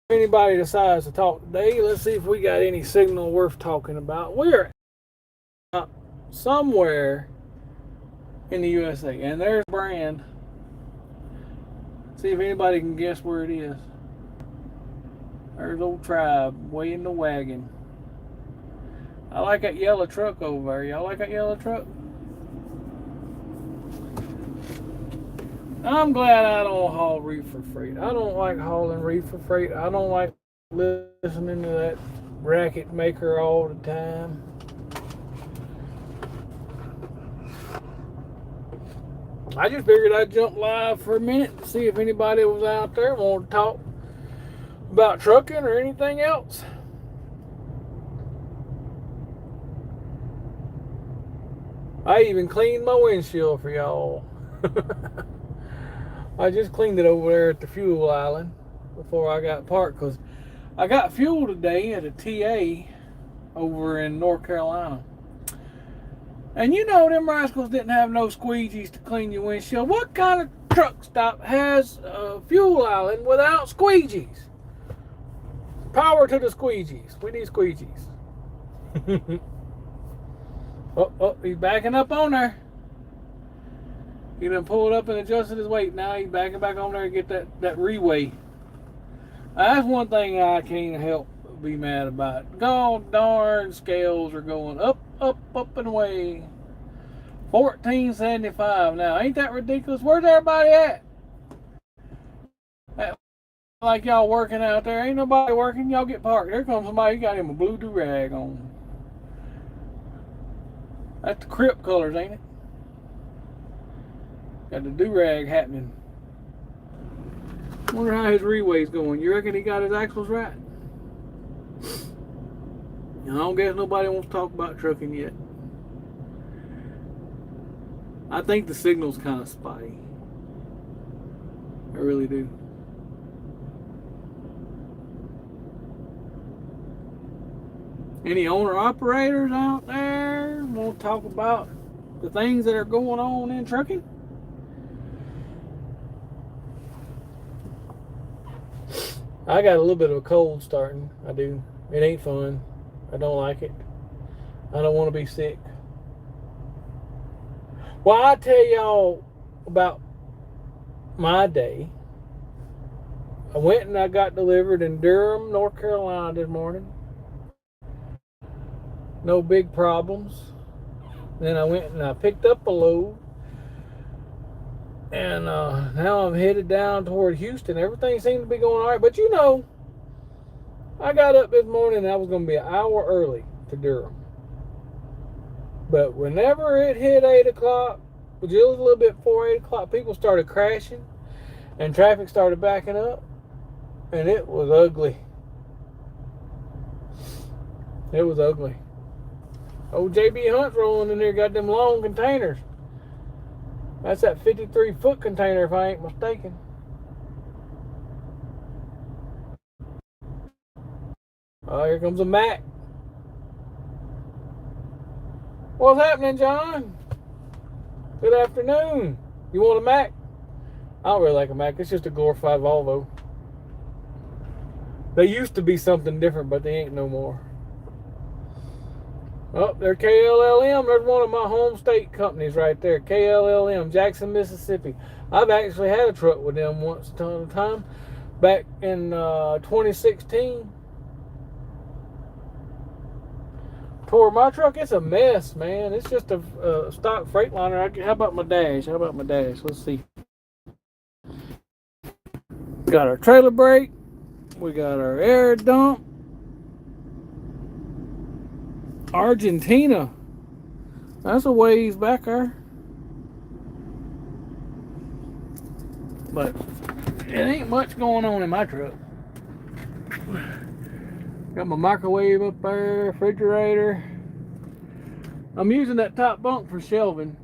Anybody decides to talk today, let's see if we got any signal worth talking about. We're somewhere in the USA, and there's a brand. See if anybody can guess where it is. There's old Tribe way in the wagon. I like that yellow truck over there. Y'all like that yellow truck? I'm glad I don't haul reefer freight. I don't like hauling reefer freight. I don't like listening to that racket maker all the time. I just figured I'd jump live for a minute to see if anybody was out there wanted to talk about trucking or anything else. I even cleaned my windshield for y'all. I just cleaned it over there at the fuel island before I got parked because I got fuel today at a TA over in North Carolina. And you know them rascals didn't have no squeegees to clean your windshield. What kind of truck stop has a fuel island without squeegees? Power to the squeegees. We need squeegees. Oh, he's backing up on there. He done pulled up and adjusted his weight. Now he's backing back on there to get that reweigh. That's one thing I can't help but be mad about. God darn scales are going up, up, up and away. 1475 now. Ain't that ridiculous? Where's everybody at? Like y'all working out there. Ain't nobody working. Y'all get parked. Here comes somebody. He got him a blue do-rag on. That's the Crip colors, ain't it? Got the do-rag happening. Wonder how his reweigh's going. You reckon he got his axles right? I don't guess nobody wants to talk about trucking yet. I think the signal's kind of spotty. I really do. Any owner-operators out there want to talk about the things that are going on in trucking? I got a little bit of a cold starting. I do. It ain't fun. I don't like it. I don't want to be sick. Well, I tell y'all about my day. I went and I got delivered in Durham, North Carolina this morning. No big problems. Then I went and I picked up a load. And now I'm headed down toward Houston. Everything seemed to be going all right. But you know, I got up this morning and I was going to be an hour early to Durham. But whenever it hit 8 o'clock, just a little bit before 8 o'clock, people started crashing and traffic started backing up. And it was ugly. It was ugly. Old JB Hunt's rolling in there, got them long containers. That's that 53-foot container, if I ain't mistaken. Oh, here comes a Mac. What's happening, John? Good afternoon. You want a Mac? I don't really like a Mac. It's just a glorified Volvo. They used to be something different, but they ain't no more. Oh, they're KLLM. There's one of my home state companies right there. KLLM, Jackson, Mississippi. I've actually had a truck with them once upon a time. Back in 2016. Tore my truck. It's a mess, man. It's just a stock Freightliner. How about my dash? Let's see. Got our trailer brake. We got our air dump. Argentina. That's a ways back there. But it ain't much going on in my truck. Got my microwave up there, refrigerator. I'm using that top bunk for shelving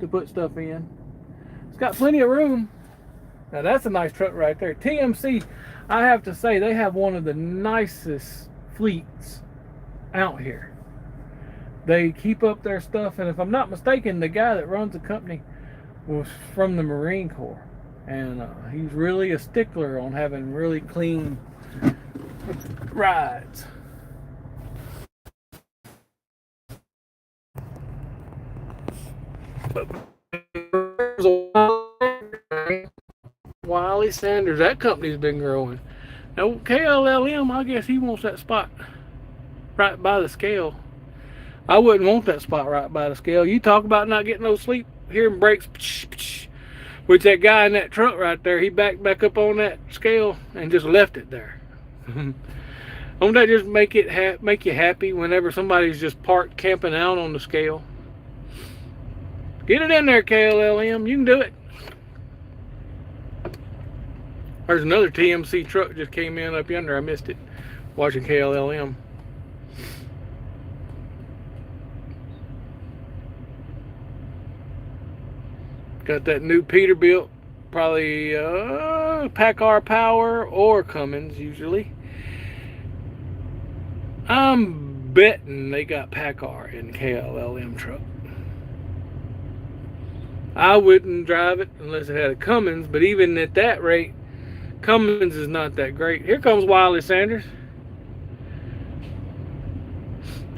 to put stuff in. It's got plenty of room. Now that's a nice truck right there. TMC, I have to say, they have one of the nicest fleets out here. They keep up their stuff, and if I'm not mistaken, the guy that runs the company was from the Marine Corps, and he's really a stickler on having really clean rides. But Wiley Sanders, that company's been growing. Now KLLM, I guess he wants that spot right by the scale. I wouldn't want that spot right by the scale. You talk about not getting no sleep, hearing brakes, which that guy in that truck right there, he backed back up on that scale and just left it there. Don't that just make you happy whenever somebody's just parked camping out on the scale? Get it in there, KLLM. You can do it. There's another TMC truck just came in up yonder. I missed it watching KLLM. Got that new Peterbilt, probably PACCAR Power or Cummins usually. I'm betting they got PACCAR in the KLLM truck. I wouldn't drive it unless it had a Cummins, but even at that rate, Cummins is not that great. Here comes Wiley Sanders.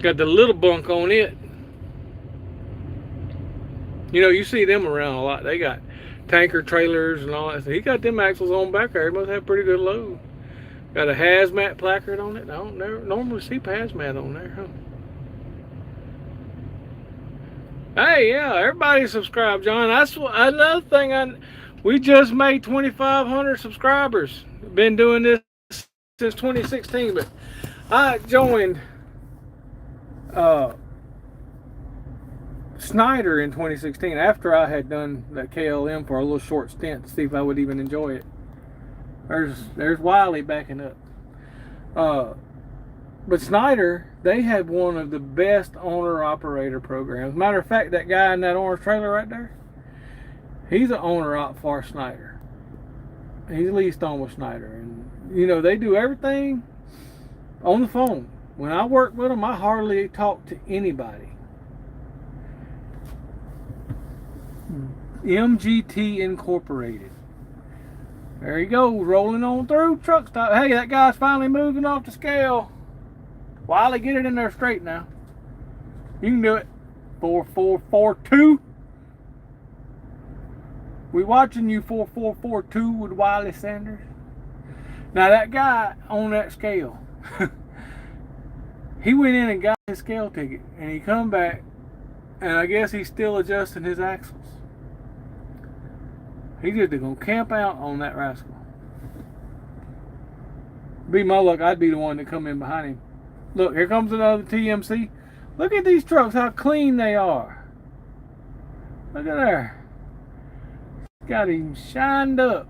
Got the little bunk on it. You know, you see them around a lot. They got tanker trailers and all that. So he got them axles on back there. He must have pretty good load. Got a hazmat placard on it. I don't normally see hazmat on there, huh? Hey, yeah, everybody subscribe, John. That's another thing. We just made 2,500 subscribers. Been doing this since 2016, but I joined Snyder in 2016 after I had done that KLM for a little short stint to see if I would even enjoy it. There's Wiley backing up. But Snyder, they had one of the best owner-operator programs. Matter of fact, that guy in that orange trailer right there, he's an owner-op for Snyder. He's leased on with Snyder. And, you know, they do everything on the phone. When I work with them, I hardly talk to anybody. MGT Incorporated. There you go, rolling on through truck stop. Hey, that guy's finally moving off the scale. Wiley, get it in there straight now. You can do it. 4442. We watching you 4442 with Wiley Sanders. Now that guy on that scale, he went in and got his scale ticket, and he come back, and I guess he's still adjusting his axles. He's just gonna camp out on that rascal. Be my luck, I'd be the one to come in behind him. Look, here comes another TMC. Look at these trucks, how clean they are. Look at there. Got him shined up.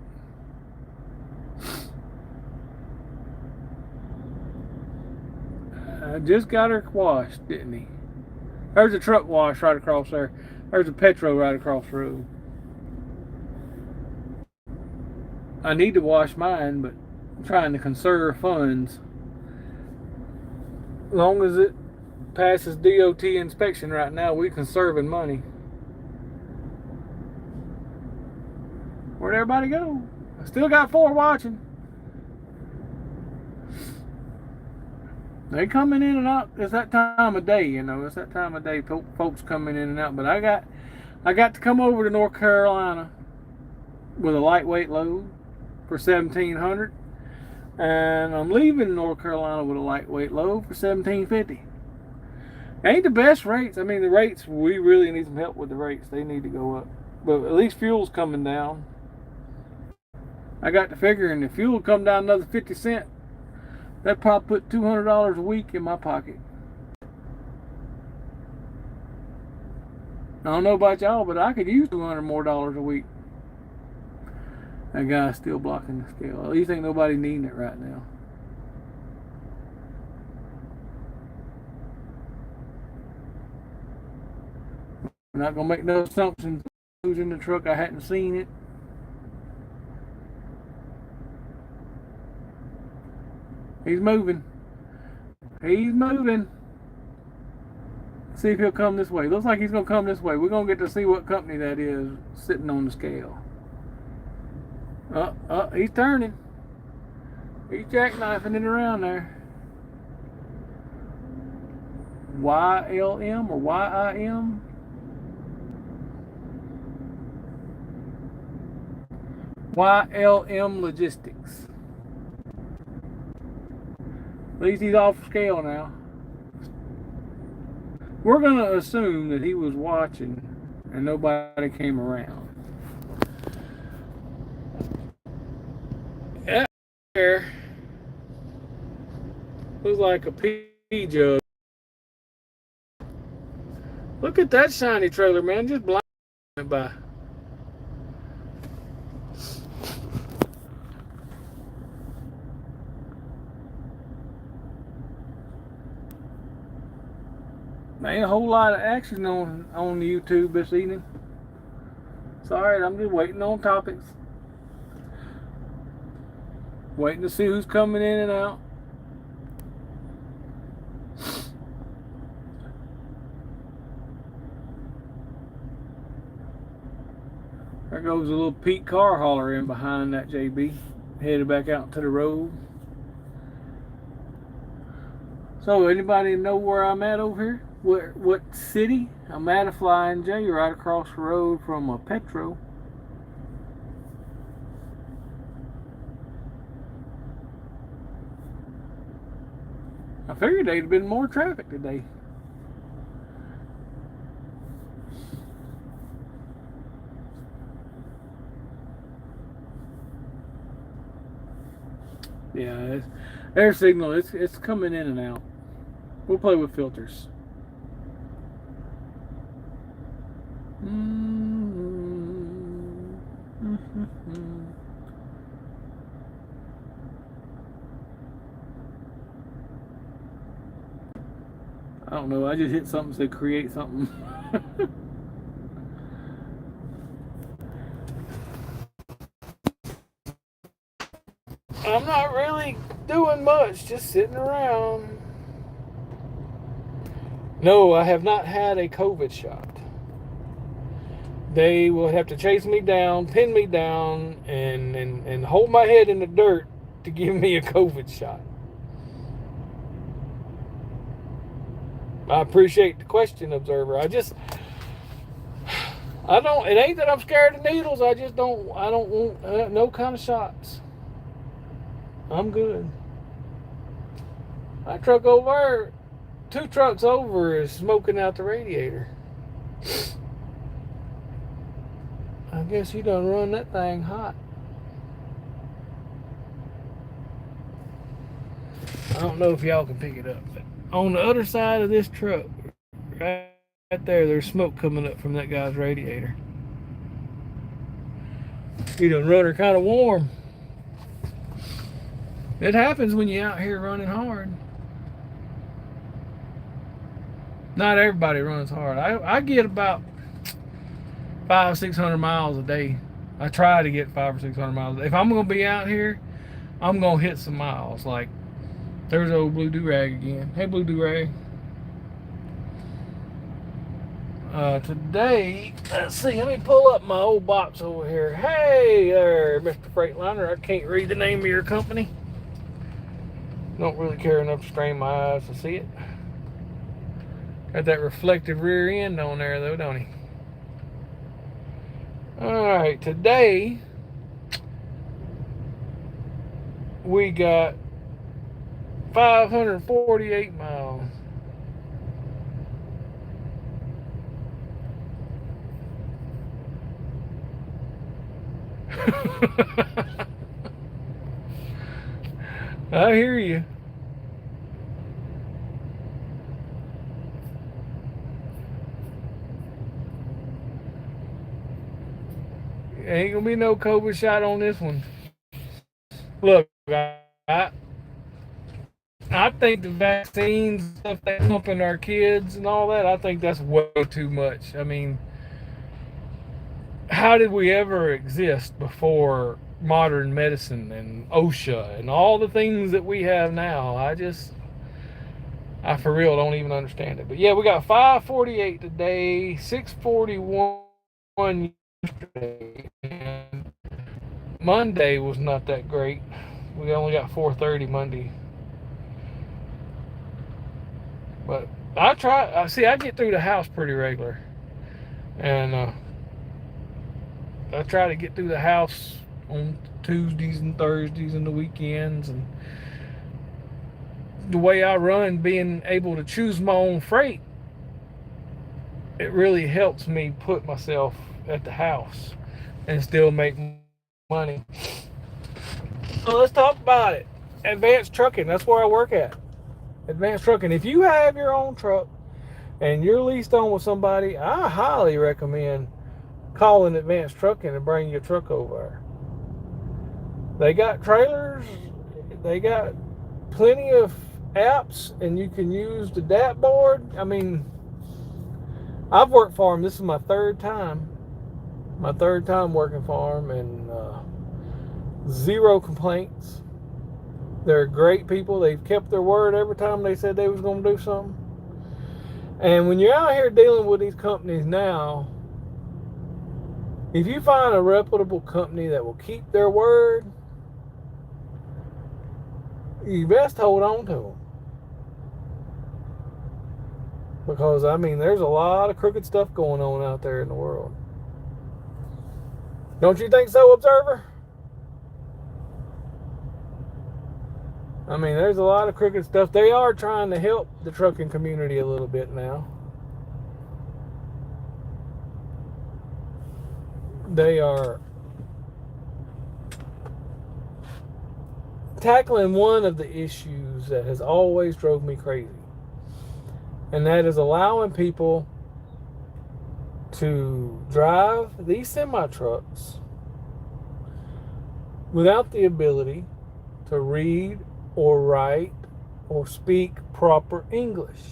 Just got her washed, didn't he? There's a truck wash right across there. There's a Petro right across the road. I need to wash mine, but I'm trying to conserve funds. As long as it passes DOT inspection right now, we conserving money. Where'd everybody go? I still got 4 watching. They coming in and out. It's that time of day, you know. It's that time of day. Folks coming in and out. But I got to come over to North Carolina with a lightweight load for $1,700, and I'm leaving North Carolina with a lightweight load for $1,750. Ain't the best rates. I mean, the rates, we really need some help with the rates. They need to go up, but at least fuel's coming down. I got to figuring if fuel come down another 50 cents, that probably put $200 a week in my pocket. I don't know about y'all, but I could use $200 more a week. That guy's still blocking the scale. At least ain't nobody needing it right now. I'm not gonna make no assumptions who's in the truck. I hadn't seen it. He's moving. He's moving. See if he'll come this way. Looks like he's gonna come this way. We're gonna get to see what company that is sitting on the scale. He's turning. He's jackknifing it around there. YLM or YIM? YLM Logistics. At least he's off scale now. We're going to assume that he was watching and nobody came around. That there looks like a pea jug. Look at that shiny trailer, man. Just blinding it by. There ain't a whole lot of action on YouTube this evening. It's alright, I'm just waiting on topics. Waiting to see who's coming in and out. There goes a little Pete car hauler in behind that JB. Headed back out to the road. So anybody know where I'm at over here? What city? I'm at a Flying J right across the road from a Petro. I figured there'd have been more traffic today. Yeah, air signal, it's coming in and out. We'll play with filters. I don't know, I just hit something that said create something. I'm not really doing much, just sitting around. No, I have not had a COVID shot. They will have to chase me down, pin me down, and hold my head in the dirt to give me a COVID shot. I appreciate the question, observer. It ain't that I'm scared of needles. I don't want no kind of shots. I'm good. That truck over, 2 trucks over, is smoking out the radiator. I guess he done run that thing hot. I don't know if y'all can pick it up, but on the other side of this truck, right there, there's smoke coming up from that guy's radiator. He done run her kind of warm. It happens when you're out here running hard. Not everybody runs hard. I get about 500-600 miles a day. I try to get 500 or 600 miles a day. If I'm going to be out here, I'm going to hit some miles. Like, there's old Blue Do-Rag again. Hey, Blue Do-Rag. Today, let's see, let me pull up my old box over here. Hey there, Mr. Freightliner. I can't read the name of your company. Don't really care enough to strain my eyes to see it. Got that reflective rear end on there, though, don't he? Alright, today we got 548 miles. I hear you. Ain't gonna be no COVID shot on this one. Look, I think the vaccines, stuff they pumping our kids and all that, I think that's way too much. I mean, how did we ever exist before modern medicine and OSHA and all the things that we have now? I for real don't even understand it. But yeah, we got 548 today, 641 yesterday, and Monday was not that great. We only got 4:30 Monday. But I get through the house pretty regular. And I try to get through the house on Tuesdays and Thursdays and the weekends. And the way I run, being able to choose my own freight, it really helps me put myself at the house and still make money. So let's talk about it. Advanced trucking, that's where I work at. Advanced trucking. If you have your own truck and you're leased on with somebody, I highly recommend calling Advanced Trucking and bring your truck over. They got trailers, they got plenty of apps, and you can use the dashboard. I mean, I've worked for them. This is my third time working for them, and zero complaints. They're great people. They've kept their word every time they said they was going to do something. And when you're out here dealing with these companies now, if you find a reputable company that will keep their word, you best hold on to them. Because, I mean, there's a lot of crooked stuff going on out there in the world. Don't you think so, Observer? I mean, there's a lot of crooked stuff. They are trying to help the trucking community a little bit now. They are tackling one of the issues that has always drove me crazy. And that is allowing people to drive these semi-trucks without the ability to read or write or speak proper English.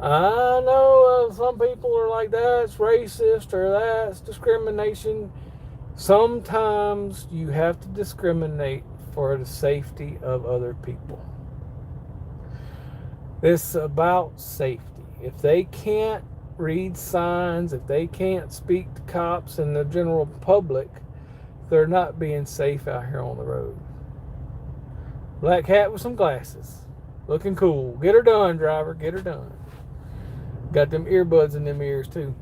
I know some people are like, that's racist or that's discrimination. Sometimes you have to discriminate for the safety of other people. It's about safety. If they can't read signs, if they can't speak to cops and the general public, they're not being safe out here on the road. Black hat with some glasses. Looking cool. Get her done, driver. Get her done. Got them earbuds in them ears, too.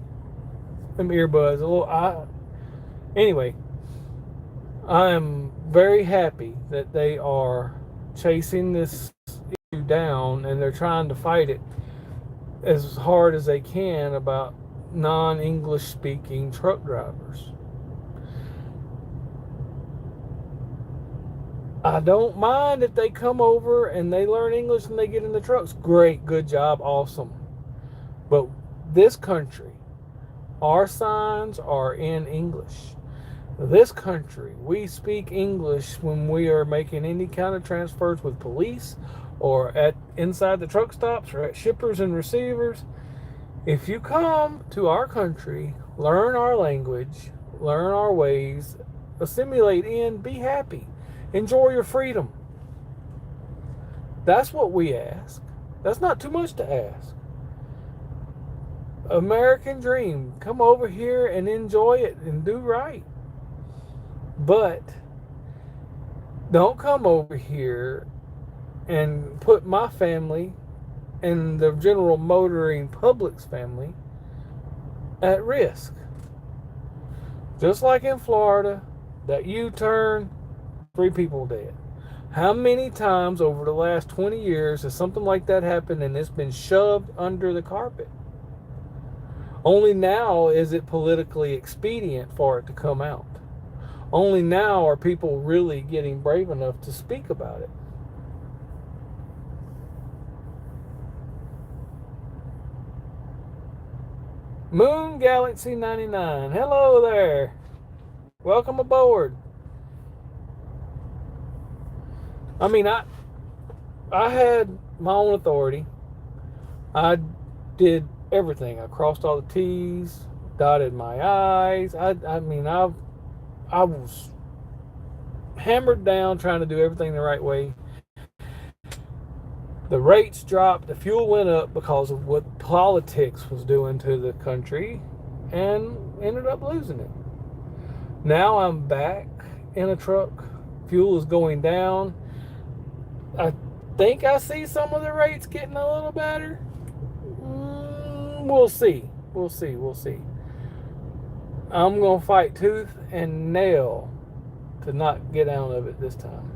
Them earbuds. Anyway, I am very happy that they are chasing this issue down and they're trying to fight it as hard as they can about non-English speaking truck drivers. I don't mind if they come over and they learn English and they get in the trucks. Great, good job, awesome. But this country, our signs are in English. This country, we speak English when we are making any kind of transfers with police or inside the truck stops or at shippers and receivers. If you come to our country, learn our language, learn our ways, assimilate in, be happy. Enjoy your freedom. That's what we ask. That's not too much to ask. American dream. Come over here and enjoy it and do right. But don't come over here and put my family and the general motoring public's family at risk. Just like in Florida, that U-turn, 3 people dead. How many times over the last 20 years has something like that happened and it's been shoved under the carpet? Only now is it politically expedient for it to come out. Only now are people really getting brave enough to speak about it. Moon Galaxy 99. Hello there. Welcome aboard. I mean, I had my own authority. I did everything. I crossed all the T's, dotted my I's. I was hammered down trying to do everything the right way. The rates dropped, the fuel went up because of what politics was doing to the country, and ended up losing it. Now I'm back in a truck. Fuel is going down. I think I see some of the rates getting a little better. We'll see. We'll see. We'll see. I'm going to fight tooth and nail to not get out of it this time.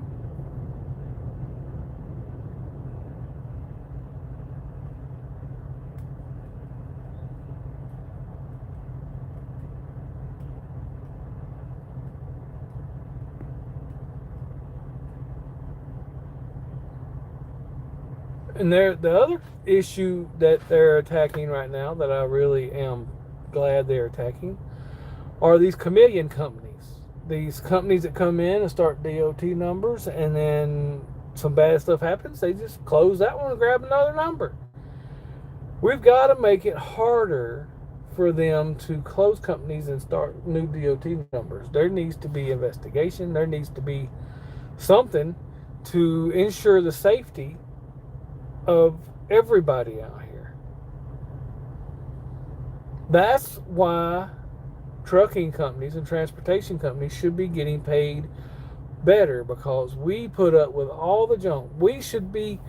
And the other issue that they're attacking right now, that I really am glad they're attacking, are these chameleon companies. These companies that come in and start DOT numbers, and then some bad stuff happens, they just close that one and grab another number. We've got to make it harder for them to close companies and start new DOT numbers. There needs to be investigation. There needs to be something to ensure the safety of everybody out here. That's why trucking companies and transportation companies should be getting paid better, because we put up with all the junk. We should be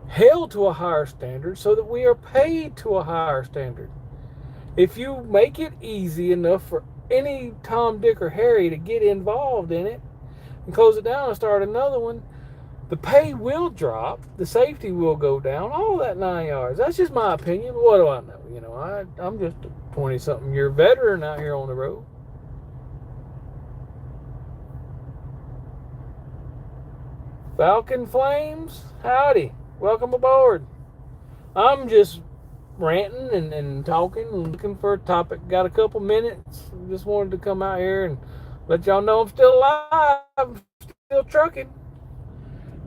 held to a higher standard so that we are paid to a higher standard. If you make it easy enough for any Tom, Dick, or Harry to get involved in it and close it down and start another one, the pay will drop, the safety will go down, all that 9 yards. That's just my opinion. What do I know? You know, I'm just a 20-something year veteran out here on the road. Falcon Flames, howdy. Welcome aboard. I'm just ranting and talking and looking for a topic. Got a couple minutes. Just wanted to come out here and let y'all know I'm still alive. I'm still trucking.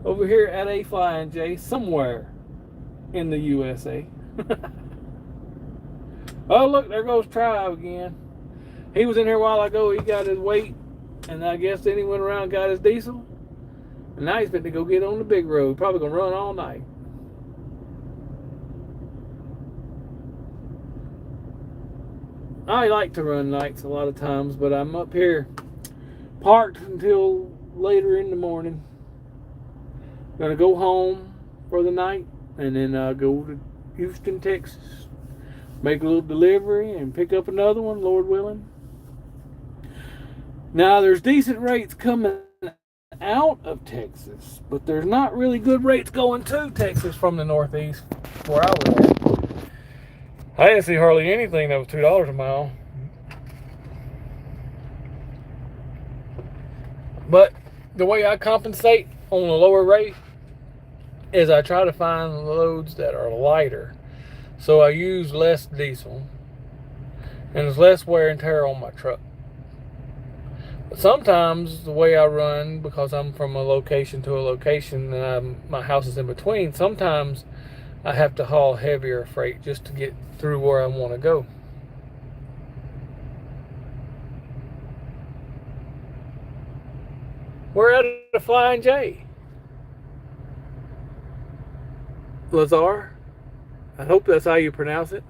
Over here at a Flying J somewhere in the USA. Oh, look, there goes Tribe again. He was in here a while ago. He got his weight, and I guess then he went around and got his diesel. And now he's fit to go get on the big road. Probably going to run all night. I like to run nights a lot of times, but I'm up here parked until later in the morning. Gonna go home for the night and then go to Houston, Texas. Make a little delivery and pick up another one, Lord willing. Now, there's decent rates coming out of Texas, but there's not really good rates going to Texas from the Northeast, where I was at. I didn't see hardly anything that was $2 a mile. But the way I compensate on a lower rate is I try to find loads that are lighter. So I use less diesel and there's less wear and tear on my truck. But sometimes the way I run, because I'm from a location to a location and my house is in between, sometimes I have to haul heavier freight just to get through where I want to go. We're at a Flying J. Lazar, I hope that's how you pronounce it.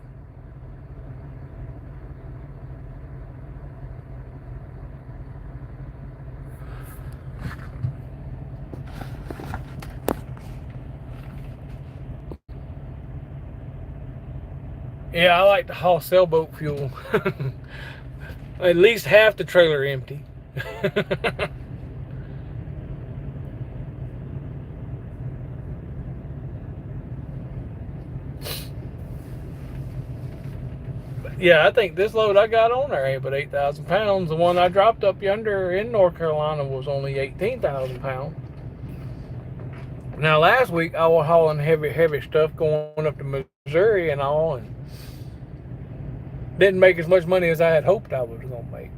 Yeah, I like to haul sailboat fuel. At least half the trailer empty. Yeah, I think this load I got on there ain't but 8,000 pounds. The one I dropped up yonder in North Carolina was only 18,000 pounds. Now, last week I was hauling heavy stuff going up to Missouri and all, and didn't make as much money as I had hoped I was going to make.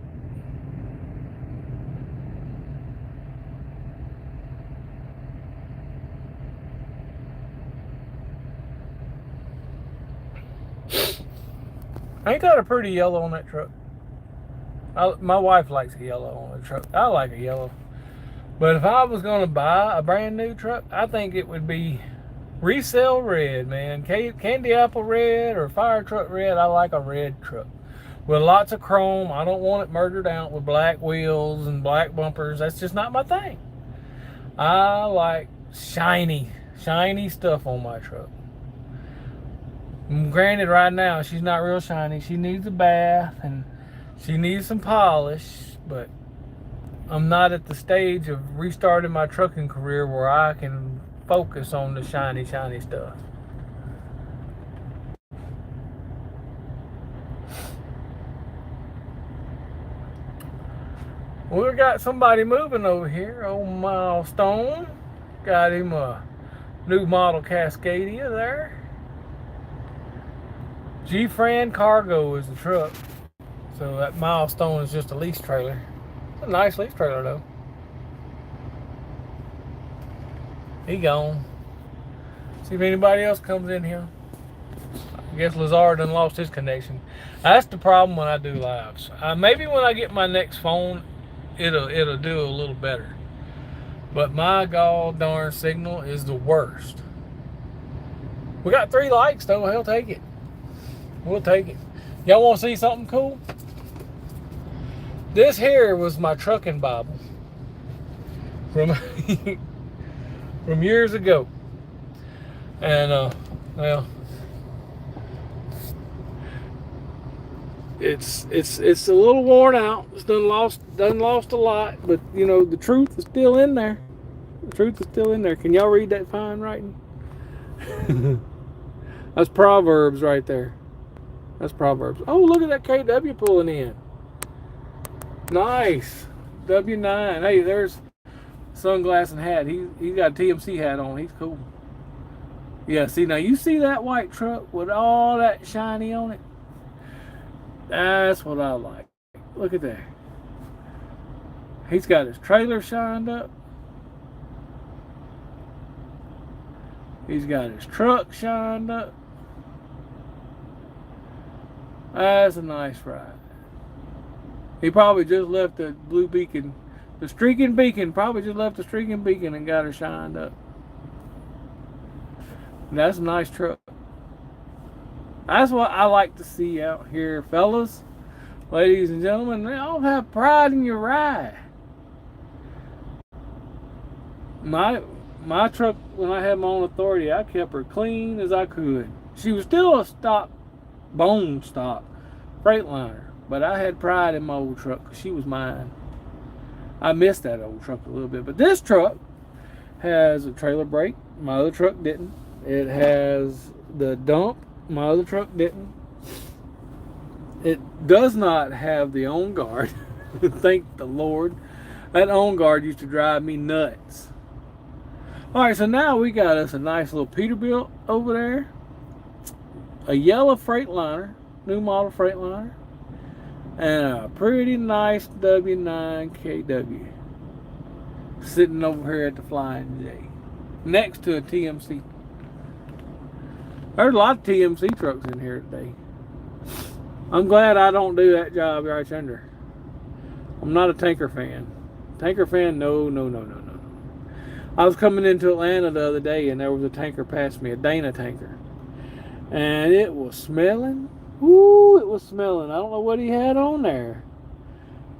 Ain't that a pretty yellow on that truck? My wife likes a yellow on the truck. I like a yellow. But if I was going to buy a brand new truck, I think it would be resale red, man. Candy apple red or fire truck red. I like a red truck. with lots of chrome. I don't want it murdered out with black wheels and black bumpers. That's just not my thing. I like shiny stuff on my truck. Granted, right now she's not real shiny. She needs a bath and she needs some polish, but I'm not at the stage of restarting my trucking career where I can focus on the shiny stuff. We got somebody moving over here. Old Milestone got him a new model Cascadia there. G-Fran Cargo is the truck, so that Milestone is just a lease trailer. It's a nice lease trailer though. He gone. See if anybody else comes in here. I guess Lazard done lost his connection. That's the problem when I do lives. Maybe when I get my next phone, it'll do a little better. But my god darn signal is the worst. We got 3 likes though. Hell, take it. We'll take it. Y'all want to see something cool? This here was my trucking Bible from from years ago, and well, it's a little worn out. It's done lost a lot, but you know the truth is still in there. The truth is still in there. Can y'all read that fine writing? That's Proverbs right there. That's Proverbs. Oh, look at that KW pulling in. Nice. W9. Hey, there's sunglass and hat. He's got a TMC hat on. He's cool. Yeah, see, now you see that white truck with all that shiny on it? That's what I like. Look at that. He's got his trailer shined up. He's got his truck shined up. That's a nice ride. He probably just left the blue beacon, the streaking beacon, probably just left the streaking beacon and got her shined up. And that's a nice truck. That's what I like to see out here, fellas, ladies and gentlemen. They all have pride in your ride. My truck, when I had my own authority, I kept her clean as I could. She was still a bone stock Freightliner, but I had pride in my old truck because she was mine. I missed that old truck a little bit, but this truck has a trailer brake. My other truck didn't. It has the dump. My other truck didn't. It does not have the on guard. Thank the Lord. That on guard used to drive me nuts. Alright, so now we got us a nice little Peterbilt over there. A yellow Freightliner, new model Freightliner. And a pretty nice W9 KW. Sitting over here at the Flying J. Next to a TMC. There's a lot of TMC trucks in here today. I'm glad I don't do that job right under. I'm not a tanker fan. Tanker fan, no. I was coming into Atlanta the other day and there was a tanker past me, a Dana tanker. And it was smelling. Ooh, it was smelling. I don't know what he had on there.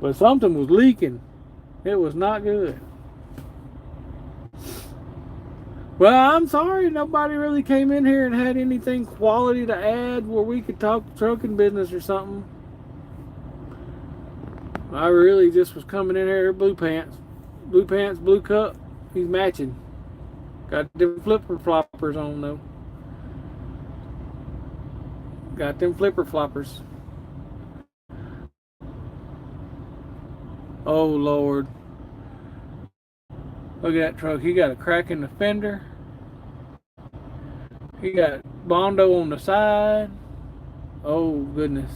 But something was leaking. It was not good. Well, I'm sorry nobody really came in here and had anything quality to add where we could talk trucking business or something. I really just was coming in here, blue pants, blue cup. He's matching. Got them flipper floppers on though. Got them flipper floppers. Oh Lord. Look at that truck. He got a crack in the fender. He got Bondo on the side. Oh goodness.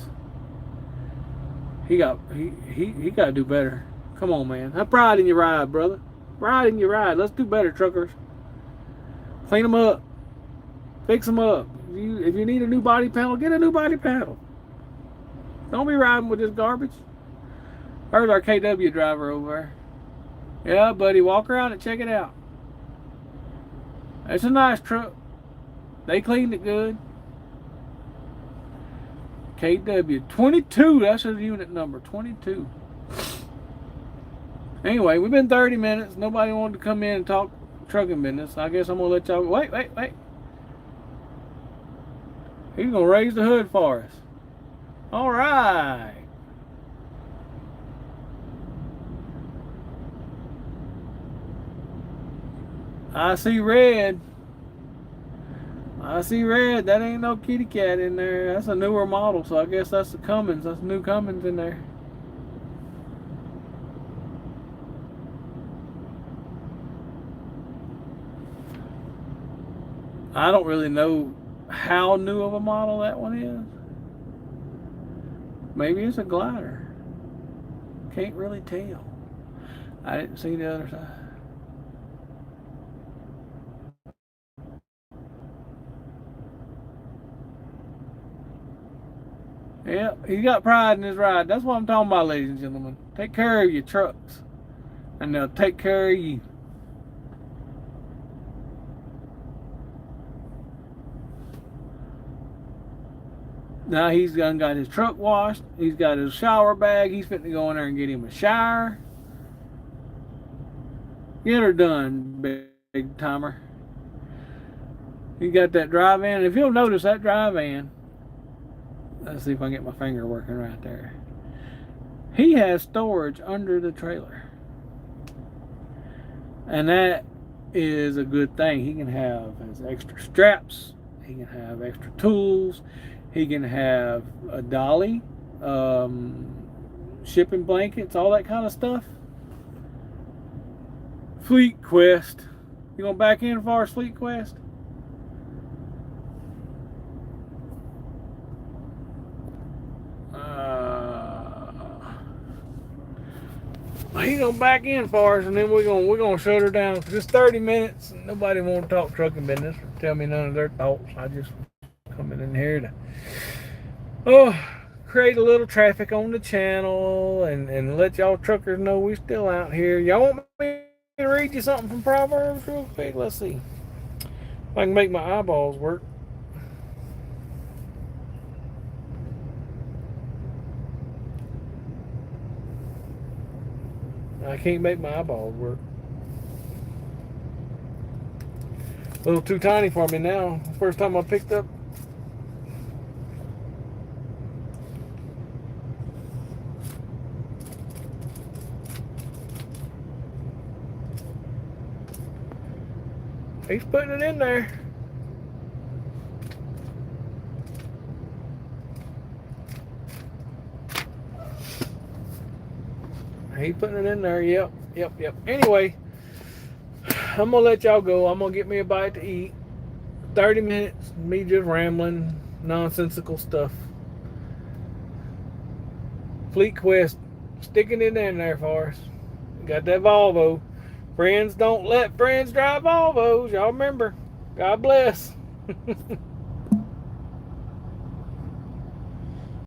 He got to do better. Come on, man. Have pride in your ride, brother. Pride in your ride. Let's do better, truckers. Clean them up. Fix them up. If you need a new body panel, get a new body panel. Don't be riding with this garbage. There's our KW driver over there. Yeah, buddy, walk around and check it out. It's a nice truck. They cleaned it good. KW 22. That's his unit number, 22. Anyway, we've been 30 minutes. Nobody wanted to come in and talk trucking business. I guess I'm gonna let y'all. Wait. He's gonna raise the hood for us. All right. I see red. That ain't no kitty cat in there. That's a newer model, so I guess that's the Cummins. That's new Cummins in there. I don't really know how new of a model that one is. Maybe it's a glider. Can't really tell. I didn't see the other side. Yeah, he got pride in his ride. That's what I'm talking about, ladies and gentlemen. Take care of your trucks, and they'll take care of you. Now he's got his truck washed. He's got his shower bag. He's fitting to go in there and get him a shower. Get her done, big timer. He got that dry van. If you'll notice, that dry van, let's see if I can get my finger working right there. He has storage under the trailer. And that is a good thing. He can have his extra straps. He can have extra tools. He can have a dolly, shipping blankets, all that kind of stuff. Fleet Quest. You going back in as far as Fleet Quest? He's gonna back in for us, and then we're gonna shut her down. Just 30 minutes. And nobody want to talk trucking business or tell me none of their thoughts. I just coming in here to create a little traffic on the channel and let y'all truckers know we still out here. Y'all want me to read you something from Proverbs real quick? Let's see if I can make my eyeballs work. I can't make my eyeballs work. A little too tiny for me now. First time I picked up. He's putting it in there. He's putting it in there. Yep. Anyway, I'm gonna let y'all go. I'm gonna get me a bite to eat. 30 minutes, me just rambling, nonsensical stuff. Fleet Quest, sticking it in there for us. Got that Volvo. Friends don't let friends drive Volvos. Y'all remember. God bless.